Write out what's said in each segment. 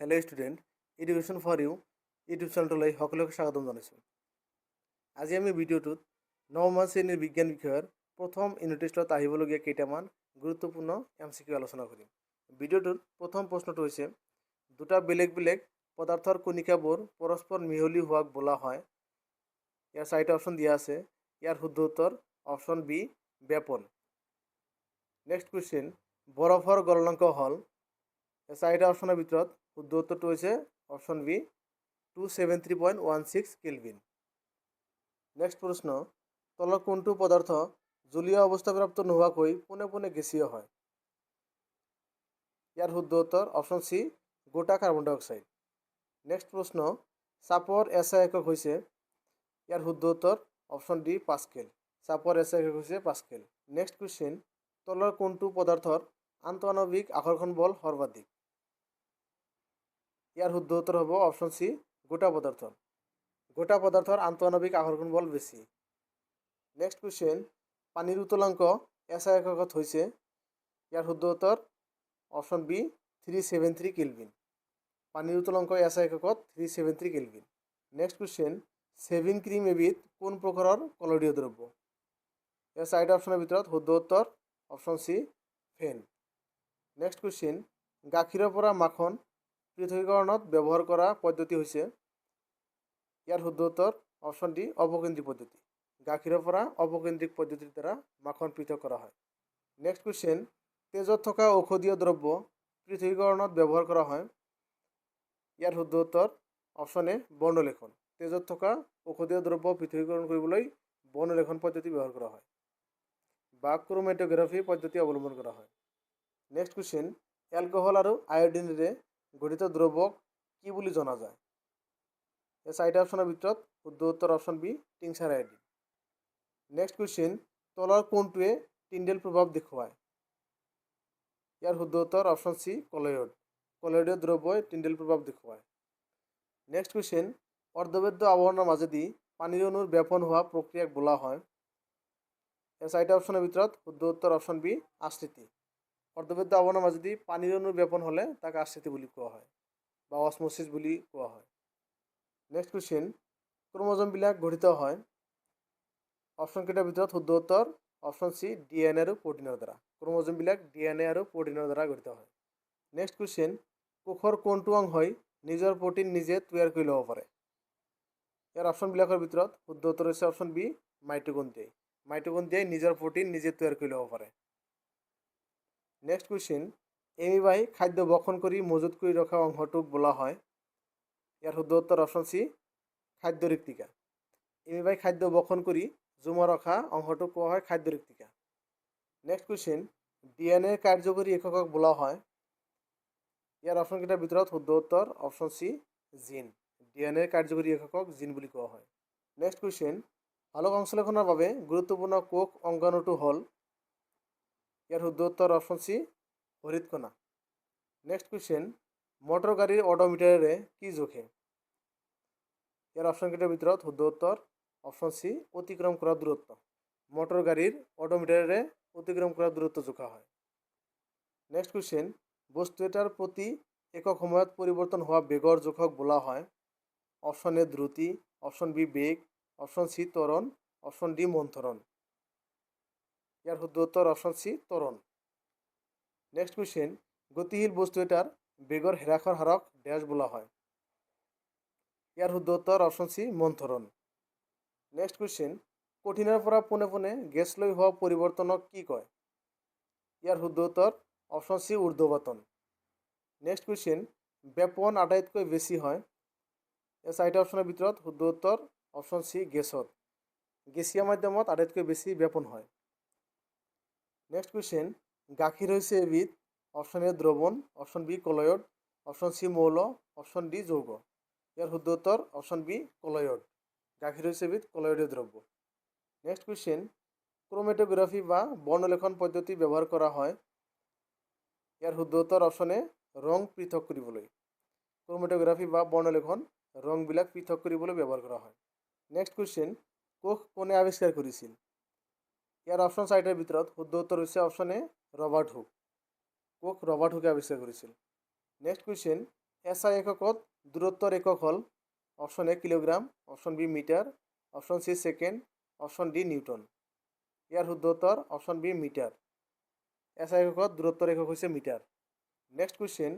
Hello' students, education for you YouTube চেনেলটোলৈ সকলোকে স্বাগতম জনাইছোঁ। আজি আমি ভিডিঅ'টোত নৱম শ্ৰেণীৰ বিজ্ঞান বিষয়ৰ প্ৰথম ইউনিট টেষ্টত আহিবলগীয়া কেইটামান গুৰুত্বপূৰ্ণ MCQ আলোচনা কৰিম। ভিডিঅ'টোৰ প্ৰথম প্ৰশ্নটো হৈছে, দুটা বেলেগ বেলেগ পদাৰ্থৰ কণিকাবোৰ পৰস্পৰ মিহলি হোৱাক বোলা হয়। ইয়াৰ চাৰিটা অপশ্যন দিয়া আছে। ইয়াৰ শুদ্ধ উত্তৰ অপশ্যন বি, ব্যাপন। নেক্সট কুৱেশ্যন, বৰফৰ গলনাংক হ'ল, চাৰিটা অপশ্যনৰ ভিতৰত শুদ্ধ উত্তৰটো হৈছে অপশ্যন বি, 273.16 কেলভিন। নেক্সট প্ৰশ্ন, তলৰ কোনটো পদাৰ্থ জলীয় অৱস্থাপ্ৰাপ্ত নোহোৱাকৈ পোনে পোনে গেছীয় হয়? ইয়াৰ শুদ্ধ উত্তৰ অপশ্যন চি, গোটা কাৰ্বন ডাই অক্সাইড। নেক্সট প্ৰশ্ন, চাপৰ SI একক হৈছে? ইয়াৰ শুদ্ধ উত্তৰ অপশ্যন ডি, পাস্কেল। চাপৰ SI একক হৈছে পাস্কেল। নেক্সট কুৱেশ্যন, তলৰ কোনটো পদাৰ্থৰ আন্তঃআণৱিক আকৰ্ষণ বল সৰ্বাধিক? ইয়াৰ শুদ্ধ উত্তৰ হ'ব অপশ্যন চি, গোটা পদাৰ্থৰ। গোটা পদাৰ্থৰ আন্তঃআণৱিক আকৰ্ষণ বল বেছি। নেক্সট কুৱেশ্যন, পানীৰ উতলাংক SI এককত হৈছে? ইয়াৰ শুদ্ধ উত্তৰ অপশ্যন বি, 373 কেলভিন। পানীৰ উতলাংক SI এককত 373 kelvin. Next question, shaving cream এবিধ কোন প্ৰকাৰৰ কলয়ীয় দ্ৰব্য? ইয়াৰ চাৰিটা অপশ্যনৰ ভিতৰত শুদ্ধ উত্তৰ অপশ্যন চি, ফেন। নেক্সট কুৱেশ্যন, গাখীৰৰ পৰা মাখন পৃথকীকৰণত ব্যৱহাৰ কৰা পদ্ধতি হৈছে? ইয়াৰ শুদ্ধ উত্তৰ অপশ্যন ডি, অপকেন্দ্ৰিক পদ্ধতি। গাখীৰৰ পৰা অপকেন্দ্ৰিক পদ্ধতিৰ দ্বাৰা মাখন পৃথক কৰা হয়। নেক্সট কুৱেশ্যন, তেজত থকা ঔষধীয় দ্ৰব্য পৃথকীকৰণত ব্যৱহাৰ কৰা হয়? ইয়াৰ শুদ্ধ উত্তৰ অপশ্যন এ, বৰ্ণলেখন। তেজত থকা ঔষধীয় দ্ৰব্য পৃথকীকৰণ কৰিবলৈ বৰ্ণলেখন পদ্ধতি ব্যৱহাৰ কৰা হয় বা ক্ৰোমেটোগ্ৰাফী পদ্ধতি অৱলম্বন কৰা হয়। নেক্সট কুৱেশ্যন, এলকহল আৰু আয়োডিনেৰে গঠিত দ্ৰব্যক কি বুলি জনা যায়? এই চাৰিটা অপশ্যনৰ ভিতৰত শুদ্ধ উত্তৰ option B, tincture iodine. Next question, তলৰ কোনটোৱে টিণ্ডেল প্ৰভাৱ দেখুৱায়? ইয়াৰ শুদ্ধ উত্তৰ অপশ্যন চি, কলয়ড। কলয়ডীয় দ্ৰব্যই টিণ্ডেল প্ৰভাৱ দেখুৱায়। নেক্সট কুৱেশ্যন, অৰ্ধবেদ্য আৱৰণৰ মাজেদি পানীৰ অণুৰ ব্যাপন হোৱা প্ৰক্ৰিয়াক বোলা হয়? এই চাৰিটা অপশ্যনৰ ভিতৰত শুদ্ধ উত্তৰ অপশ্যন বি, আশ্ৰিতি। অৰ্ধবেদ্য আৱৰণৰ মাজেদি পানীৰ অণুৰ ব্যাপন হ'লে তাক আশ্ৰিতি বুলি কোৱা হয় বা অসমোচিছ বুলি কোৱা হয়। নেক্সট কুৱেশ্যন, ক্ৰম'জমবিলাক গঠিত হয়? অপশ্যন কেইটাৰ ভিতৰত শুদ্ধ উত্তৰ অপশ্যন চি, DNA আৰু প্ৰ'টিনৰ দ্বাৰা। ক্ৰম'জমবিলাক DNA আৰু প্ৰ'টিনৰ দ্বাৰা গঠিত হয়। নেক্সট কুৱেশ্যন, কোষৰ কোনটো অংশই নিজৰ প্ৰ'টিন নিজে তৈয়াৰ কৰি ল'ব পাৰে? ইয়াৰ অপশ্যনবিলাকৰ ভিতৰত শুদ্ধ উত্তৰ হৈছে অপশ্যন বি, মাইটোকণ্ড্ৰিয়াই। মাইটোকণ্ড্ৰিয়াই নিজৰ প্ৰ'টিন নিজে তৈয়াৰ কৰি ল'ব পাৰে। নেক্সট কুৱেশ্যন, এমিবাই খাদ্য ভক্ষণ কৰি মজুত কৰি ৰখা অংশটোক বোলা হয়? ইয়াৰ শুদ্ধ উত্তৰ অপশ্যন চি, খাদ্য ৰিক্তিকা। এমিবাই খাদ্য ভক্ষণ কৰি জমা ৰখা অংশটোক কোৱা হয় খাদ্য ৰিক্তিকা। নেক্সট কুৱেশ্যন, DNA কাৰ্যকৰী এককক বোলা হয়? ইয়াৰ অপশ্যনকেইটাৰ ভিতৰত শুদ্ধ উত্তৰ অপশ্যন চি, জিন। DNA কাৰ্যকৰী এককক জিন বুলি কোৱা হয়। নেক্সট কুৱেশ্যন, সালোক সংশ্লেষণৰ বাবে গুৰুত্বপূৰ্ণ কোষ অংগাণুটো হ'ল? ইয়াৰ শুদ্ধ উত্তৰ অপশ্যন চি, হৰিৎকণা। নেক্সট কুৱেশ্যন, মটৰ গাড়ীৰ অডোমিটাৰেৰে কি জোখে? ইয়াৰ অপশ্যনকেইটাৰ ভিতৰত শুদ্ধ উত্তৰ অপশ্যন চি, অতিক্ৰম কৰা দূৰত্ব। মটৰ গাড়ীৰ অডোমিটাৰেৰে অতিক্ৰম কৰা দূৰত্ব জোখা হয়। নেক্সট কুৱেশ্যন, বস্তু এটাৰ প্ৰতি একক সময়ত পৰিৱৰ্তন হোৱা বেগৰ জোখক বোলা হয়? অপশ্যন এ, দ্ৰুতি। অপশ্যন বি, বেগ। অপশ্যন চি, ত্বৰণ। অপশ্যন ডি, মন্থৰণ। ইয়াৰ শুদ্ধ উত্তৰ অপশ্যন চি, ত্বৰণ। নেক্সট কুৱেশ্যন, গতিশীল বস্তু এটাৰ বেগৰ হ্ৰাসৰ হাৰক ডেছ বোলা হয়? ইয়াৰ শুদ্ধ উত্তৰ অপশ্যন চি, মন্থৰণ। নেক্সট কুৱেশ্যন, কঠিনৰ পৰা পোনে পোনে গেছলৈ হোৱা পৰিৱৰ্তনক কি কয়? ইয়াৰ শুদ্ধ উত্তৰ অপশ্যন চি, ঊৰ্ধ্বপতন। নেক্সট কুৱেশ্যন, ব্যাপন আটাইতকৈ বেছি হয়? এই চাৰিটা অপশ্যনৰ ভিতৰত শুদ্ধ উত্তৰ অপশ্যন চি, গেছত। গেছীয় মাধ্যমত আটাইতকৈ বেছি ব্যাপন হয়। নেক্সট কুৱেশ্যন, গাখীৰ হৈছে এবিধ? অপশ্যন এ, দ্ৰৱণ। Option B, colloid. Option C, মৌল। অপশ্যন ডি, যৌগ। ইয়াৰ শুদ্ধ উত্তৰ অপশ্যন বি, কলয়ড। গাখীৰ হৈছে এবিধ কলয়ডীয় দ্ৰব্য। নেক্সট কুৱেশ্যন, ক্ৰোমেটোগ্ৰাফী বা বৰ্ণলেখন পদ্ধতি ব্যৱহাৰ কৰা হয়? ইয়াৰ শুদ্ধ উত্তৰ অপশ্যন এ, ৰং পৃথক কৰিবলৈ। ক্ৰোমেটোগ্ৰাফী বা বৰ্ণলেখন ৰংবিলাক পৃথক কৰিবলৈ ব্যৱহাৰ কৰা হয়। নেক্সট কুৱেশ্যন, কোষ কোনে আৱিষ্কাৰ কৰিছিল? ইয়াৰ অপশ্যন চাৰিটাৰ ভিতৰত শুদ্ধ উত্তৰ হৈছে অপশ্যন এ, ৰবাৰ্ট হুক। কোষ ৰবাৰ্ট হুকে আৱিষ্কাৰ কৰিছিল। নেক্সট কুৱেশ্যন, SI এককত দূৰত্বৰ একক হ'ল option A kilogram, option B metre, option C second, option D newton. ইয়াৰ শুদ্ধ উত্তৰ অপশ্যন বি মিটাৰ। SI এককত দূৰত্বৰ একক হৈছে মিটাৰ। নেক্সট কুৱেশ্যন,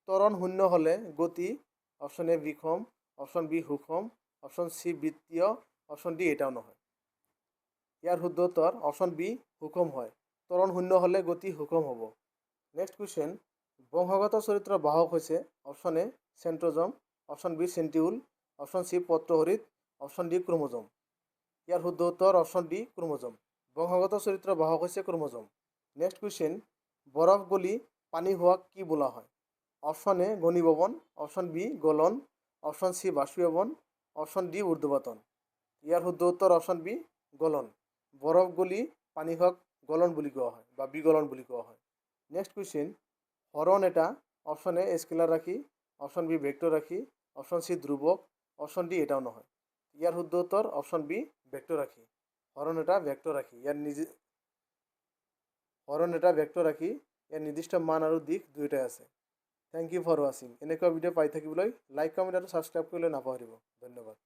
ত্বৰণ শূন্য হ'লে গতি অপশ্যন এ বিষম, অপশ্যন বি সুষম, অপশ্যন চি বৃত্তীয়, অপশ্যন ডি এটাও নহয়। ইয়াৰ শুদ্ধ উত্তৰ অপশ্যন বি সুষম হয়। ত্বৰণ শূন্য হ'লে গতি সুষম হ'ব। নেক্সট কুৱেশ্যন, বংশগত চৰিত্ৰৰ বাহক হৈছে option A centrosome, option B centriole, option C পত্ৰহৰিত, অপশ্যন ডি ক্ৰোমোজম। ইয়াৰ শুদ্ধ উত্তৰ অপশ্যন ডি ক্ৰোমোজম। বংশগত চৰিত্ৰৰ বাহক হৈছে ক্ৰোমোজম। নেক্সট কুৱেশ্যন, বৰফ গলি পানী হোৱাক কি বোলা হয়? অপশ্যন এ ঘনীভৱন, অপশ্যন বি গলন, অপশ্যন চি বাষ্পীভৱন, অপশ্যন ডি ঊৰ্ধ্বপাতন। ইয়াৰ শুদ্ধ উত্তৰ অপশ্যন বি গলন। বৰফ গলি পানী হোৱাক গলন বুলি কোৱা হয় বা বিগলন বুলি কোৱা হয়। নেক্সট কুৱেশ্যন, হৰণ এটা অপশ্যন এ স্কেলাৰ ৰাশি, অপশ্যন বি ভেক্টৰ ৰাশি, অপশ্যন চি ধ্ৰুৱক, অপশ্যন ডি এটাও নহয়। ইয়াৰ শুদ্ধ উত্তৰ অপশ্যন বি ভেক্টৰ ৰাশি। হৰণ এটা ভেক্টৰ ৰাশি। হৰণ এটা ভেক্টৰ ৰাশি। ইয়াৰ নিৰ্দিষ্ট মান আৰু দিশ দুয়োটাই আছে। থেংক ইউ ফৰ ৱাচিং। এনেকুৱা ভিডিঅ' পাই থাকিবলৈ লাইক, কমেণ্ট আৰু ছাবস্ক্ৰাইব কৰিবলৈ নাপাহৰিব। ধন্যবাদ।